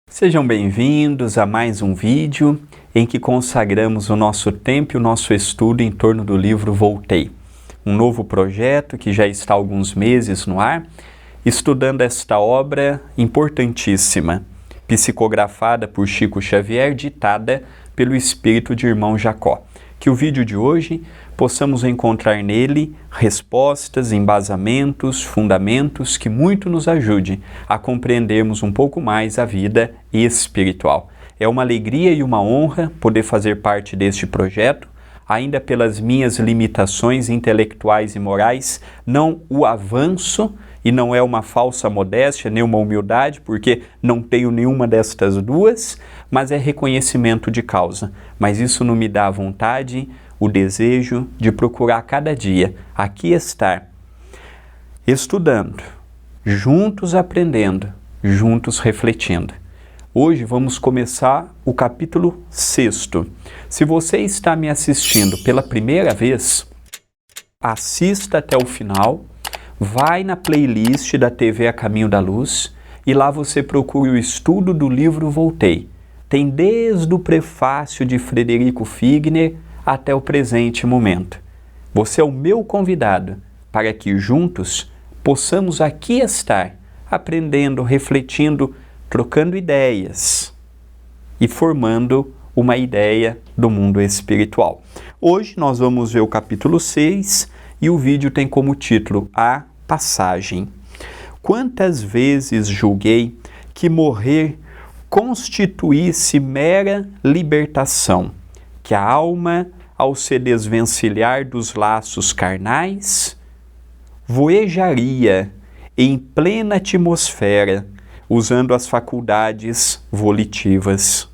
Sejam bem-vindos a mais um vídeo em que consagramos o nosso tempo e o nosso estudo em torno do livro Voltei, um novo projeto que já está há alguns meses no ar, estudando esta obra importantíssima, psicografada por Chico Xavier, ditada pelo espírito de irmão Jacó. Que o vídeo de hoje possamos encontrar nele respostas, embasamentos, fundamentos que muito nos ajude a compreendermos um pouco mais a vida espiritual. É uma alegria e uma honra poder fazer parte deste projeto, ainda pelas minhas limitações intelectuais e morais, não o avanço e não é uma falsa modéstia, nem uma humildade, porque não tenho nenhuma destas duas, mas é reconhecimento de causa. Mas isso não me dá a vontade, o desejo de procurar cada dia aqui estar, estudando, juntos aprendendo, juntos refletindo. Hoje vamos começar o capítulo 6º. Se você está me assistindo pela primeira vez, assista até o final, vai na playlist da TV A Caminho da Luz e lá você procura o estudo do livro Voltei. Tem desde o prefácio de Frederico Figner até o presente momento. Você é o meu convidado para que juntos possamos aqui estar aprendendo, refletindo, trocando ideias e formando uma ideia do mundo espiritual. Hoje nós vamos ver o capítulo 6 e o vídeo tem como título A Passagem. Quantas vezes julguei que morrer constituísse mera libertação, que a alma, ao se desvencilhar dos laços carnais, voejaria em plena atmosfera, usando as faculdades volitivas.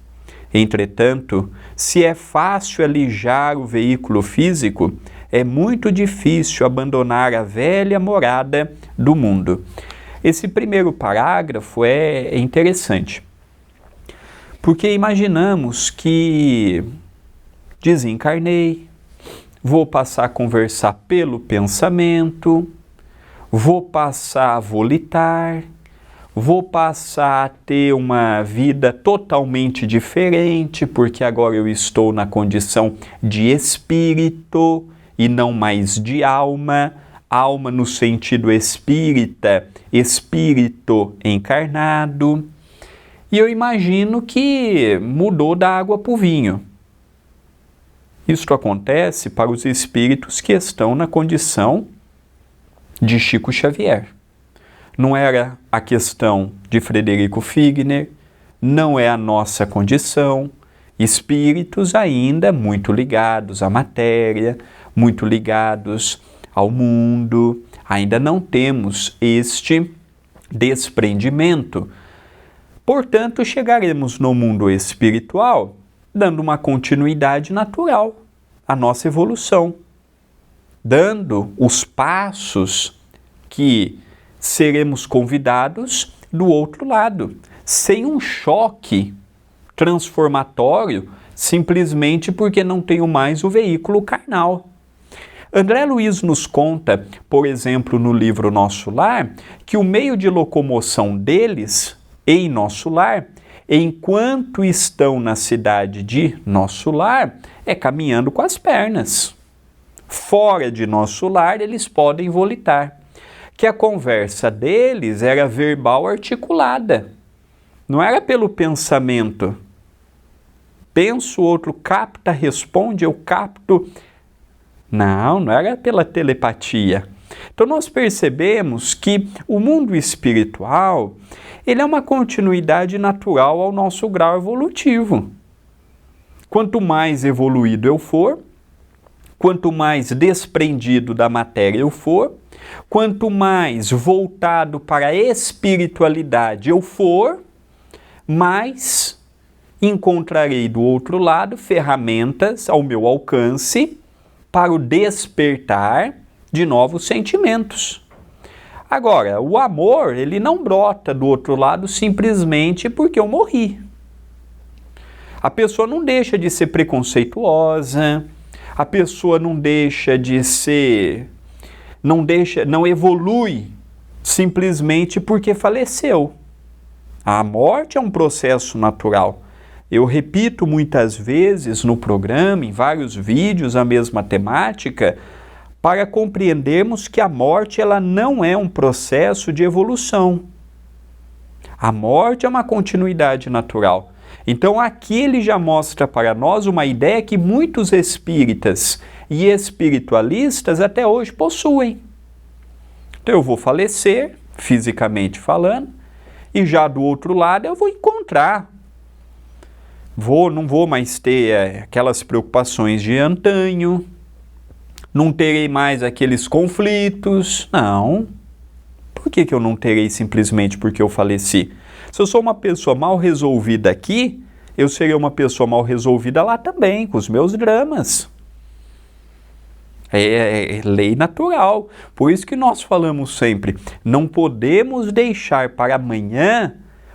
Entretanto, se é fácil alijar o veículo físico, é muito difícil abandonar a velha morada do mundo. Esse primeiro parágrafo é interessante, porque imaginamos que desencarnei, vou passar a conversar pelo pensamento, vou passar a volitar, vou passar a ter uma vida totalmente diferente, porque agora eu estou na condição de espírito e não mais de alma, alma no sentido espírita, espírito encarnado. E eu imagino que mudou da água para o vinho. Isto acontece para os espíritos que estão na condição de Chico Xavier. Não era a questão de Frederico Figner, não é a nossa condição. Espíritos ainda muito ligados à matéria, muito ligados ao mundo. Ainda não temos este desprendimento. Portanto, chegaremos no mundo espiritual dando uma continuidade natural à nossa evolução, dando os passos que seremos convidados do outro lado, sem um choque transformatório, simplesmente porque não tenho mais o veículo carnal. André Luiz nos conta, por exemplo, no livro Nosso Lar, que o meio de locomoção deles, em Nosso Lar, enquanto estão na cidade de Nosso Lar, é caminhando com as pernas. Fora de Nosso Lar, eles podem volitar. Que a conversa deles era verbal articulada. Não era pelo pensamento. Penso, o outro capta, responde, eu capto. Não era pela telepatia. Então nós percebemos que o mundo espiritual, ele é uma continuidade natural ao nosso grau evolutivo. Quanto mais evoluído eu for, quanto mais desprendido da matéria eu for, quanto mais voltado para a espiritualidade eu for, mais encontrarei do outro lado ferramentas ao meu alcance para o despertar de novos sentimentos. Agora, o amor, ele não brota do outro lado simplesmente porque eu morri. A pessoa não deixa de ser preconceituosa, a pessoa não deixa de ser, não evolui simplesmente porque faleceu. A morte é um processo natural. Eu repito muitas vezes no programa, em vários vídeos, a mesma temática, para compreendermos que a morte ela não é um processo de evolução. A morte é uma continuidade natural. Então aqui ele já mostra para nós uma ideia que muitos espíritas e espiritualistas até hoje possuem. Então eu vou falecer, fisicamente falando, e já do outro lado eu vou encontrar. Não vou mais ter aquelas preocupações de antanho, não terei mais aqueles conflitos. Não. Por que eu não terei simplesmente porque eu faleci? Se eu sou uma pessoa mal resolvida aqui, eu serei uma pessoa mal resolvida lá também, com os meus dramas. É lei natural. Por isso que nós falamos sempre, não podemos deixar para amanhã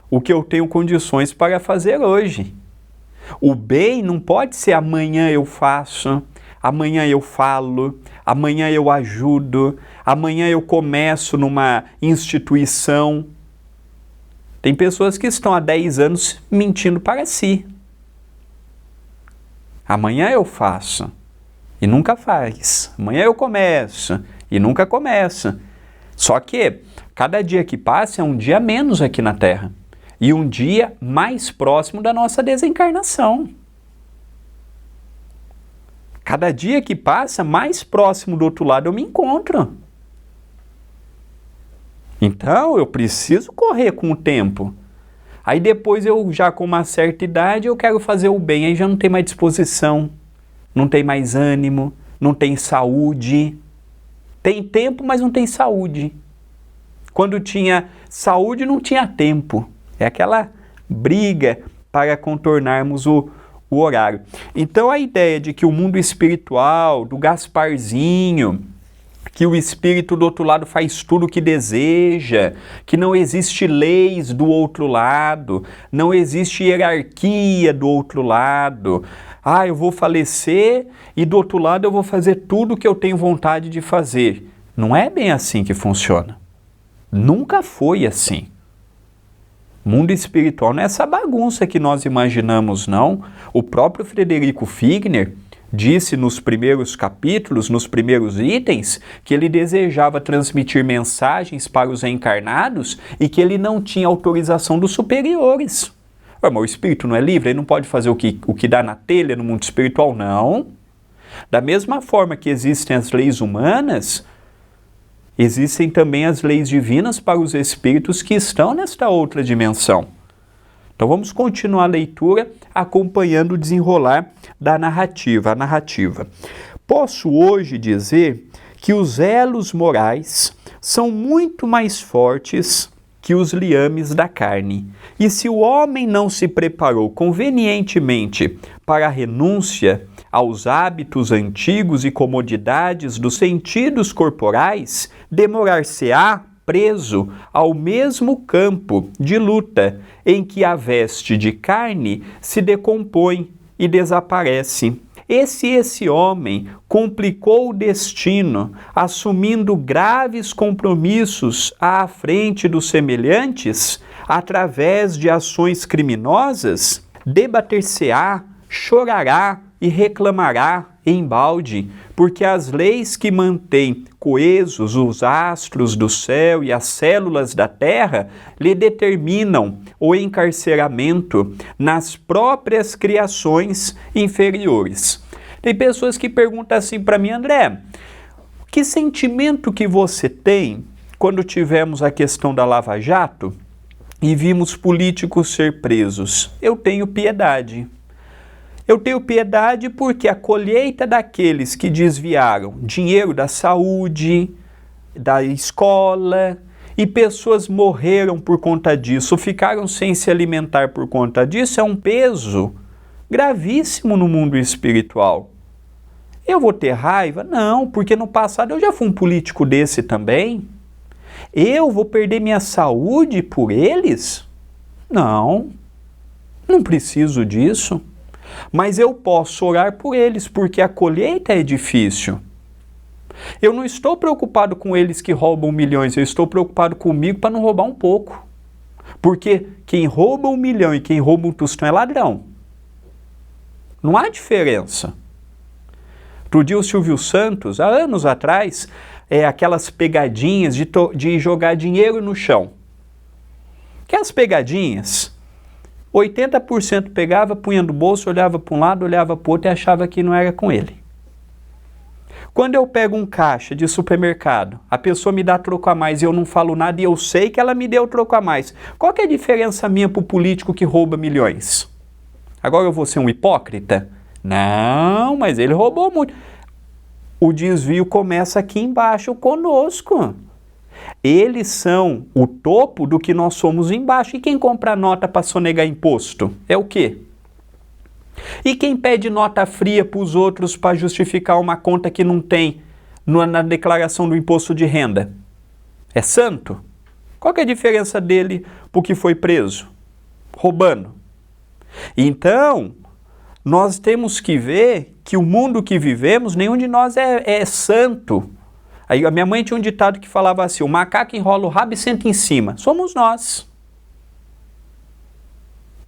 o que eu tenho condições para fazer hoje. O bem não pode ser amanhã eu faço, amanhã eu falo, amanhã eu ajudo, amanhã eu começo numa instituição. Tem pessoas que estão há 10 anos mentindo para si. Amanhã eu faço e nunca faz. Amanhã eu começo e nunca começa. Só que cada dia que passa é um dia menos aqui na Terra. E um dia mais próximo da nossa desencarnação. Cada dia que passa, mais próximo do outro lado eu me encontro. Então, eu preciso correr com o tempo. Aí depois eu já com uma certa idade, eu quero fazer o bem, aí já não tem mais disposição, não tem mais ânimo, não tem saúde. Tem tempo, mas não tem saúde. Quando tinha saúde, não tinha tempo. É aquela briga para contornarmos o horário. Então a ideia de que o mundo espiritual, do Gasparzinho, que o espírito do outro lado faz tudo o que deseja, que não existe leis do outro lado, não existe hierarquia do outro lado. Eu vou falecer e do outro lado eu vou fazer tudo o que eu tenho vontade de fazer. Não é bem assim que funciona. Nunca foi assim. Mundo espiritual não é essa bagunça que nós imaginamos, não. O próprio Frederico Figner disse nos primeiros capítulos, nos primeiros itens, que ele desejava transmitir mensagens para os encarnados e que ele não tinha autorização dos superiores. Mas o espírito não é livre? Ele não pode fazer o que dá na telha no mundo espiritual? Não. Da mesma forma que existem as leis humanas, existem também as leis divinas para os espíritos que estão nesta outra dimensão. Então vamos continuar a leitura acompanhando o desenrolar da narrativa. A narrativa. Posso hoje dizer que os elos morais são muito mais fortes que os liames da carne. E se o homem não se preparou convenientemente para a renúncia aos hábitos antigos e comodidades dos sentidos corporais, demorar-se-á preso ao mesmo campo de luta em que a veste de carne se decompõe e desaparece. Esse homem complicou o destino, assumindo graves compromissos à frente dos semelhantes, através de ações criminosas, debater-se-á, chorará e reclamará embalde, porque as leis que mantêm coesos os astros do céu e as células da terra lhe determinam o encarceramento nas próprias criações inferiores. Tem pessoas que perguntam assim para mim: André, que sentimento que você tem quando tivemos a questão da Lava Jato e vimos políticos ser presos? Eu tenho piedade. Eu tenho piedade porque a colheita daqueles que desviaram dinheiro da saúde, da escola e pessoas morreram por conta disso, ficaram sem se alimentar por conta disso, é um peso gravíssimo no mundo espiritual. Eu vou ter raiva? Não, porque no passado eu já fui um político desse também. Eu vou perder minha saúde por eles? Não, não preciso disso. Mas eu posso orar por eles, porque a colheita é difícil. Eu não estou preocupado com eles que roubam milhões, eu estou preocupado comigo para não roubar um pouco. Porque quem rouba 1 milhão e quem rouba um tostão é ladrão. Não há diferença. Outro dia o Silvio Santos, há anos atrás, aquelas pegadinhas de jogar dinheiro no chão. Aquelas pegadinhas, 80% pegava, punha no bolso, olhava para um lado, olhava para o outro e achava que não era com ele. Quando eu pego um caixa de supermercado, a pessoa me dá troco a mais e eu não falo nada e eu sei que ela me deu troco a mais. Qual que é a diferença minha para o político que rouba milhões? Agora eu vou ser um hipócrita? Não, mas ele roubou muito. O desvio começa aqui embaixo conosco. Eles são o topo do que nós somos embaixo. E quem compra nota para sonegar imposto? É o quê? E quem pede nota fria para os outros para justificar uma conta que não tem na declaração do imposto de renda? É santo? Qual que é a diferença dele para o que foi preso? Roubando. Então, nós temos que ver que o mundo que vivemos, nenhum de nós é santo. Aí a minha mãe tinha um ditado que falava assim, o macaco enrola o rabo e senta em cima. Somos nós.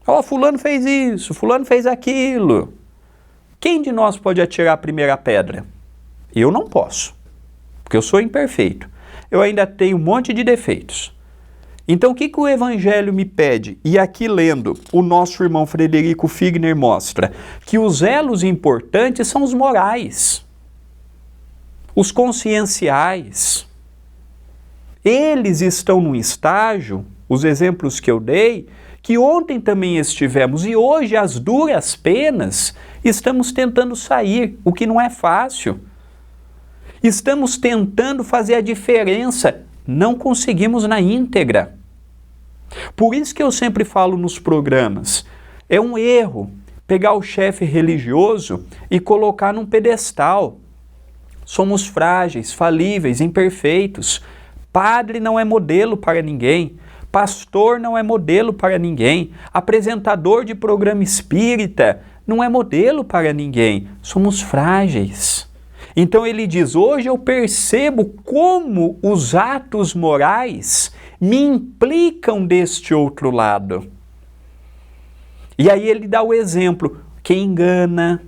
Ó, fulano fez isso, fulano fez aquilo. Quem de nós pode atirar a primeira pedra? Eu não posso, porque eu sou imperfeito. Eu ainda tenho um monte de defeitos. Então o que o Evangelho me pede? E aqui lendo, o nosso irmão Frederico Figner mostra que os elos importantes são os morais, os conscienciais. Eles estão num estágio, os exemplos que eu dei, que ontem também estivemos e hoje, às duras penas, estamos tentando sair, o que não é fácil. Estamos tentando fazer a diferença, não conseguimos na íntegra. Por isso que eu sempre falo nos programas, é um erro pegar o chefe religioso e colocar num pedestal. Somos frágeis, falíveis, imperfeitos. Padre não é modelo para ninguém. Pastor não é modelo para ninguém. Apresentador de programa espírita não é modelo para ninguém. Somos frágeis. Então ele diz, hoje eu percebo como os atos morais me implicam deste outro lado. E aí ele dá o exemplo, quem engana.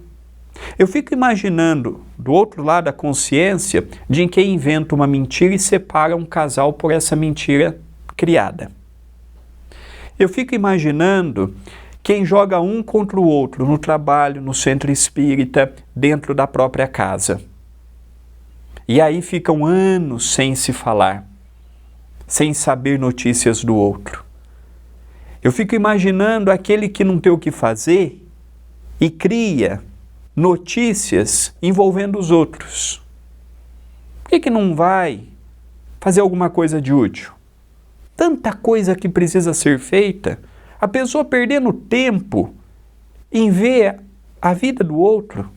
Eu fico imaginando, do outro lado, a consciência de quem inventa uma mentira e separa um casal por essa mentira criada. Eu fico imaginando quem joga um contra o outro no trabalho, no centro espírita, dentro da própria casa. E aí ficam anos sem se falar, sem saber notícias do outro. Eu fico imaginando aquele que não tem o que fazer e cria notícias envolvendo os outros. Por que não vai fazer alguma coisa de útil? Tanta coisa que precisa ser feita, a pessoa perdendo tempo em ver a vida do outro.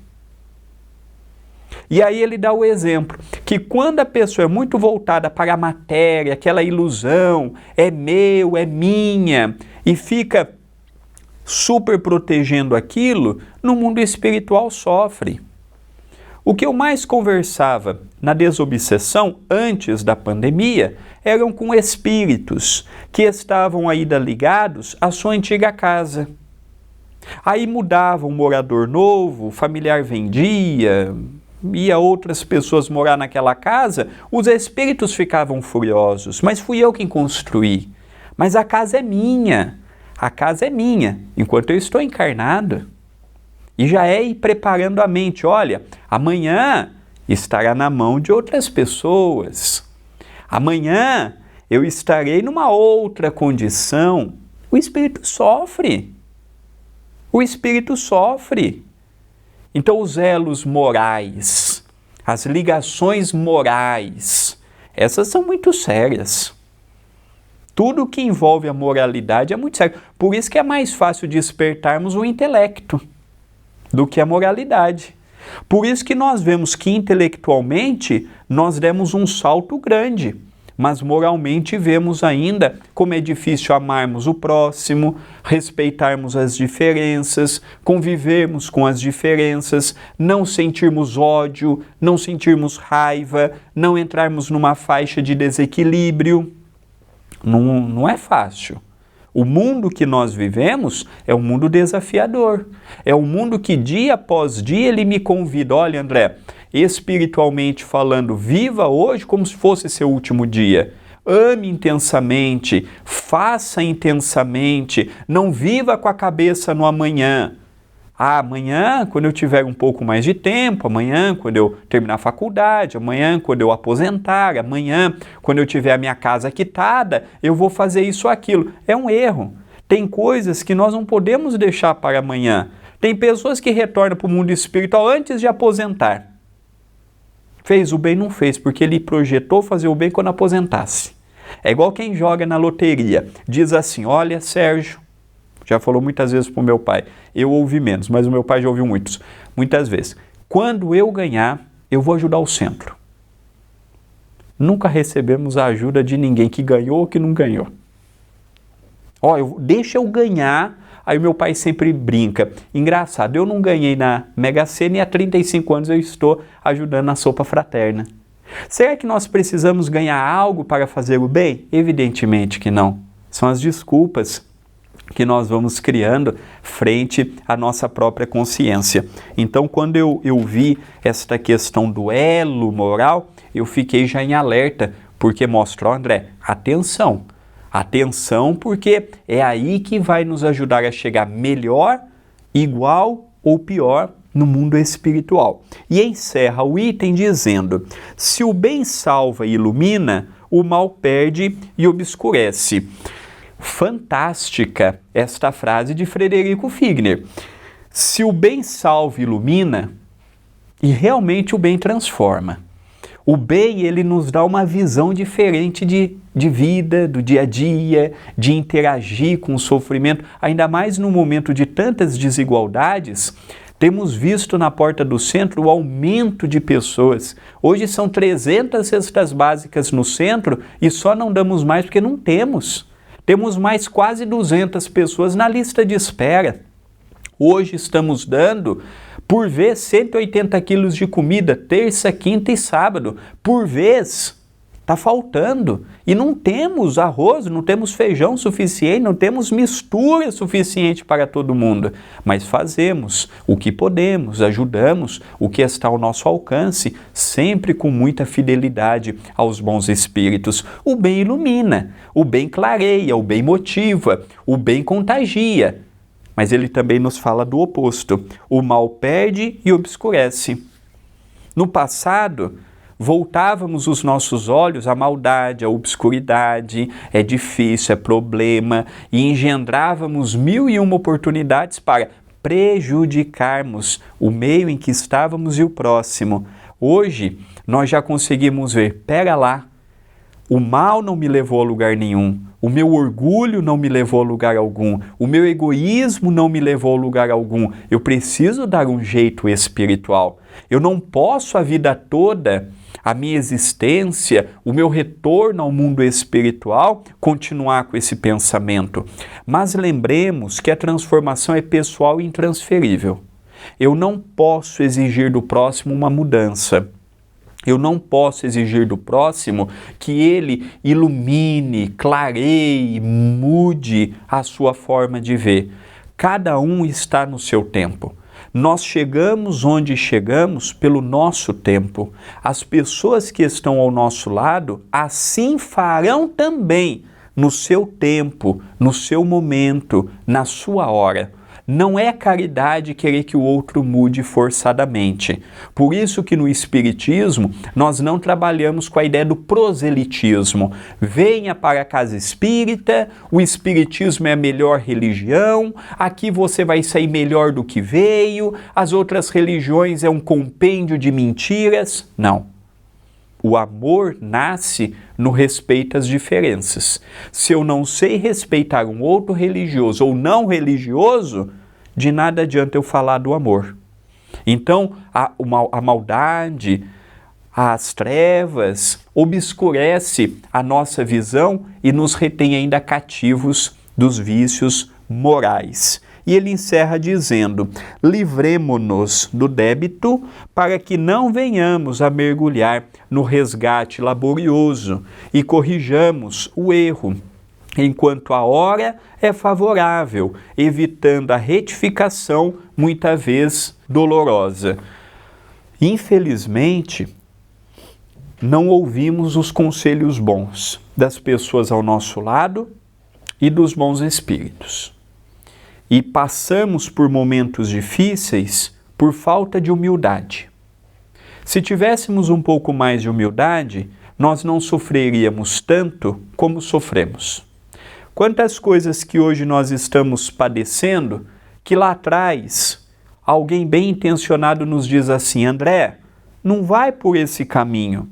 E aí ele dá o exemplo, que quando a pessoa é muito voltada para a matéria, aquela ilusão, é meu, é minha, e fica super protegendo aquilo, no mundo espiritual sofre. O que eu mais conversava na desobsessão, antes da pandemia, eram com espíritos que estavam ainda ligados à sua antiga casa. Aí mudava um morador novo, o familiar vendia, ia outras pessoas morar naquela casa, os espíritos ficavam furiosos. Mas fui eu quem construí. Mas a casa é minha. A casa é minha, enquanto eu estou encarnado. E já é ir preparando a mente. Olha, amanhã estará na mão de outras pessoas. Amanhã eu estarei numa outra condição. O espírito sofre. O espírito sofre. Então os elos morais, as ligações morais, essas são muito sérias. Tudo que envolve a moralidade é muito sério. Por isso que é mais fácil despertarmos o intelecto do que a moralidade. Por isso que nós vemos que intelectualmente nós demos um salto grande, mas moralmente vemos ainda como é difícil amarmos o próximo, respeitarmos as diferenças, convivermos com as diferenças, não sentirmos ódio, não sentirmos raiva, não entrarmos numa faixa de desequilíbrio. Não é fácil. O mundo que nós vivemos é um mundo desafiador. É um mundo que dia após dia ele me convida. Olha, André, espiritualmente falando, viva hoje como se fosse seu último dia. Ame intensamente, faça intensamente, não viva com a cabeça no amanhã. Amanhã, quando eu tiver um pouco mais de tempo, amanhã, quando eu terminar a faculdade, amanhã, quando eu aposentar, amanhã, quando eu tiver a minha casa quitada, eu vou fazer isso ou aquilo. É um erro. Tem coisas que nós não podemos deixar para amanhã. Tem pessoas que retornam para o mundo espiritual antes de aposentar. Fez o bem, não fez, porque ele projetou fazer o bem quando aposentasse. É igual quem joga na loteria. Diz assim, olha, Sérgio, já falou muitas vezes para o meu pai. Eu ouvi menos, mas o meu pai já ouviu muitas vezes. Quando eu ganhar, eu vou ajudar o centro. Nunca recebemos a ajuda de ninguém que ganhou ou que não ganhou. Deixa eu ganhar. Aí o meu pai sempre brinca. Engraçado, eu não ganhei na Mega Sena e há 35 anos eu estou ajudando na sopa fraterna. Será que nós precisamos ganhar algo para fazer o bem? Evidentemente que não. São as desculpas que nós vamos criando frente à nossa própria consciência. Então, quando eu vi esta questão do elo moral, eu fiquei já em alerta, porque mostra, André, atenção. Atenção, porque é aí que vai nos ajudar a chegar melhor, igual ou pior no mundo espiritual. E encerra o item dizendo, se o bem salva e ilumina, o mal perde e obscurece. Fantástica esta frase de Frederico Figner. Se o bem salva e ilumina, e realmente o bem transforma. O bem, ele nos dá uma visão diferente de vida, do dia a dia, de interagir com o sofrimento, ainda mais no momento de tantas desigualdades. Temos visto na porta do centro o aumento de pessoas. Hoje são 300 cestas básicas no centro e só não damos mais porque não temos. Temos mais quase 200 pessoas na lista de espera. Hoje estamos dando, por vez, 180 quilos de comida, terça, quinta e sábado. Por vez, está faltando. E não temos arroz, não temos feijão suficiente, não temos mistura suficiente para todo mundo. Mas fazemos o que podemos, ajudamos o que está ao nosso alcance, sempre com muita fidelidade aos bons espíritos. O bem ilumina, o bem clareia, o bem motiva, o bem contagia. Mas ele também nos fala do oposto. O mal perde e obscurece. No passado, voltávamos os nossos olhos à maldade, à obscuridade, é difícil, é problema, e engendrávamos 1001 oportunidades para prejudicarmos o meio em que estávamos e o próximo. Hoje, nós já conseguimos ver, pera lá, o mal não me levou a lugar nenhum, o meu orgulho não me levou a lugar algum, o meu egoísmo não me levou a lugar algum. Eu preciso dar um jeito espiritual. Eu não posso a vida toda, a minha existência, o meu retorno ao mundo espiritual, continuar com esse pensamento. Mas lembremos que a transformação é pessoal e intransferível. Eu não posso exigir do próximo uma mudança. Eu não posso exigir do próximo que ele ilumine, clareie, mude a sua forma de ver. Cada um está no seu tempo. Nós chegamos onde chegamos pelo nosso tempo. As pessoas que estão ao nosso lado assim farão também no seu tempo, no seu momento, na sua hora. Não é caridade querer que o outro mude forçadamente. Por isso que no Espiritismo nós não trabalhamos com a ideia do proselitismo. Venha para a casa espírita, o Espiritismo é a melhor religião, aqui você vai sair melhor do que veio, as outras religiões é um compêndio de mentiras. Não. O amor nasce no respeito às diferenças. Se eu não sei respeitar um outro religioso ou não religioso, de nada adianta eu falar do amor. Então, a maldade, as trevas, obscurece a nossa visão e nos retém ainda cativos dos vícios morais. E ele encerra dizendo: livremo-nos do débito para que não venhamos a mergulhar no resgate laborioso e corrijamos o erro, enquanto a hora é favorável, evitando a retificação, muitas vezes dolorosa. Infelizmente, não ouvimos os conselhos bons das pessoas ao nosso lado e dos bons espíritos. E passamos por momentos difíceis por falta de humildade. Se tivéssemos um pouco mais de humildade, nós não sofreríamos tanto como sofremos. Quantas coisas que hoje nós estamos padecendo, que lá atrás alguém bem intencionado nos diz assim: André, não vai por esse caminho,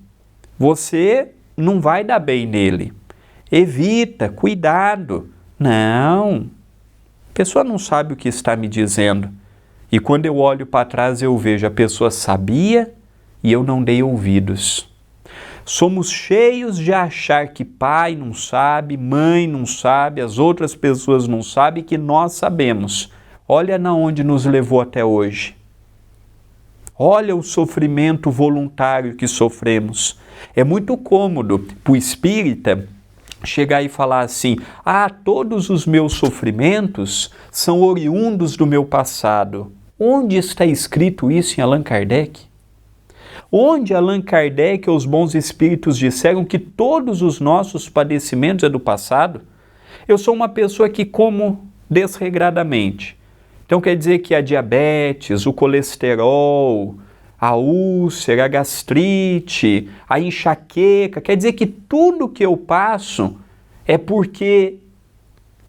você não vai dar bem nele, evita, cuidado. Não, a pessoa não sabe o que está me dizendo. E quando eu olho para trás eu vejo a pessoa sabia e eu não dei ouvidos. Somos cheios de achar que pai não sabe, mãe não sabe, as outras pessoas não sabem, que nós sabemos. Olha na onde nos levou até hoje. Olha o sofrimento voluntário que sofremos. É muito cômodo para o espírita chegar e falar assim: todos os meus sofrimentos são oriundos do meu passado. Onde está escrito isso em Allan Kardec? Onde Allan Kardec ou os bons espíritos disseram que todos os nossos padecimentos é do passado? Eu sou uma pessoa que como desregradamente. Então quer dizer que a diabetes, o colesterol, a úlcera, a gastrite, a enxaqueca, quer dizer que tudo que eu passo é porque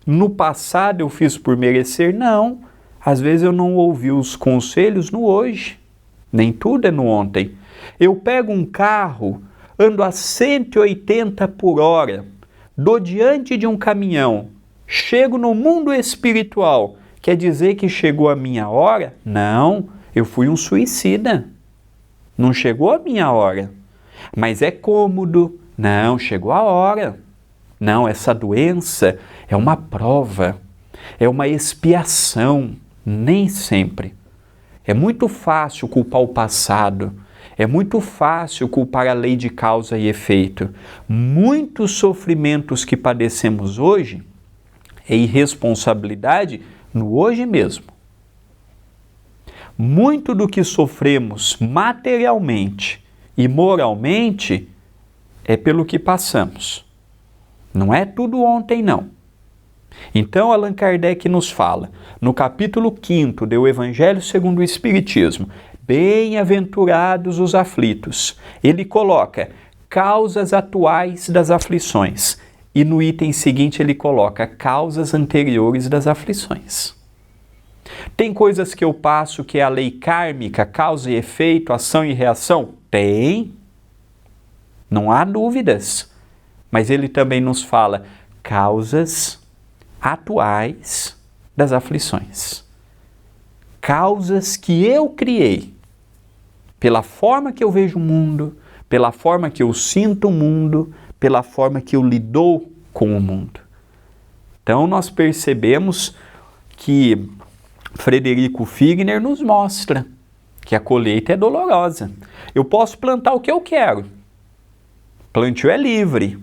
no passado eu fiz por merecer? Não. Às vezes eu não ouvi os conselhos no hoje. Nem tudo é no ontem. Eu pego um carro, ando a 180 por hora, dou diante de um caminhão, chego no mundo espiritual. Quer dizer que chegou a minha hora? Não, eu fui um suicida. Não chegou a minha hora. Mas é cômodo. Não, chegou a hora. Não, essa doença é uma prova, é uma expiação. Nem sempre. É muito fácil culpar o passado. É muito fácil culpar a lei de causa e efeito. Muitos sofrimentos que padecemos hoje é irresponsabilidade no hoje mesmo. Muito do que sofremos materialmente e moralmente é pelo que passamos. Não é tudo ontem, não. Então, Allan Kardec nos fala, no capítulo 5º do Evangelho segundo o Espiritismo, bem-aventurados os aflitos. Ele coloca causas atuais das aflições. E no item seguinte ele coloca causas anteriores das aflições. Tem coisas que eu passo que é a lei kármica, causa e efeito, ação e reação? Tem. Não há dúvidas. Mas ele também nos fala causas atuais das aflições. Causas que eu criei, pela forma que eu vejo o mundo, pela forma que eu sinto o mundo, pela forma que eu lido com o mundo. Então nós percebemos que Frederico Figner nos mostra que a colheita é dolorosa. Eu posso plantar o que eu quero. Plantio é livre.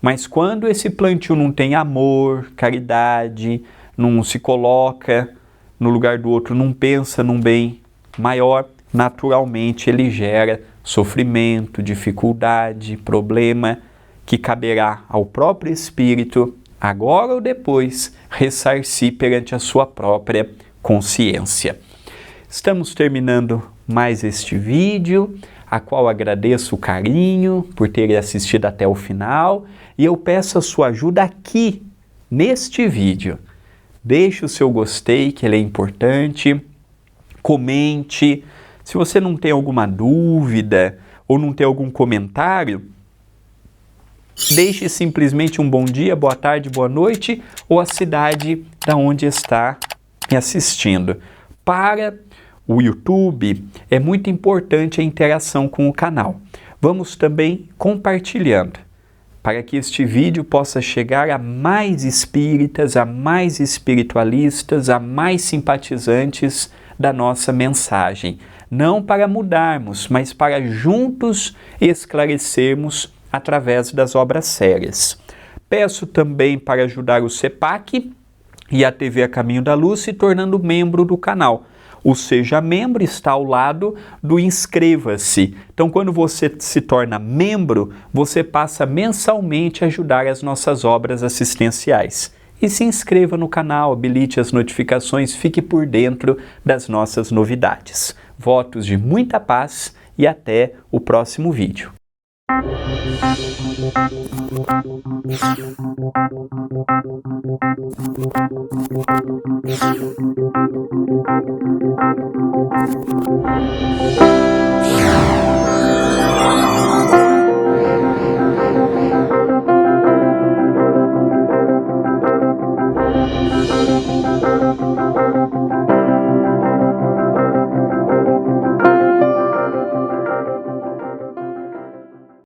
Mas quando esse plantio não tem amor, caridade, não se coloca no lugar do outro, não pensa num bem maior, naturalmente ele gera sofrimento, dificuldade, problema, que caberá ao próprio espírito, agora ou depois, ressarcir perante a sua própria consciência. Estamos terminando mais este vídeo, a qual agradeço o carinho por terem assistido até o final, e eu peço a sua ajuda aqui, neste vídeo. Deixe o seu gostei, que ele é importante, comente. Se você não tem alguma dúvida ou não ter algum comentário, deixe simplesmente um bom dia, boa tarde, boa noite, ou a cidade da onde está me assistindo. Para o YouTube, é muito importante a interação com o canal. Vamos também compartilhando, para que este vídeo possa chegar a mais espíritas, a mais espiritualistas, a mais simpatizantes da nossa mensagem. Não para mudarmos, mas para juntos esclarecermos através das obras sérias. Peço também para ajudar o CEPAC e a TV A Caminho da Luz se tornando membro do canal. O Seja Membro está ao lado do Inscreva-se. Então, quando você se torna membro, você passa mensalmente a ajudar as nossas obras assistenciais. E se inscreva no canal, habilite as notificações, fique por dentro das nossas novidades. Votos de muita paz e até o próximo vídeo.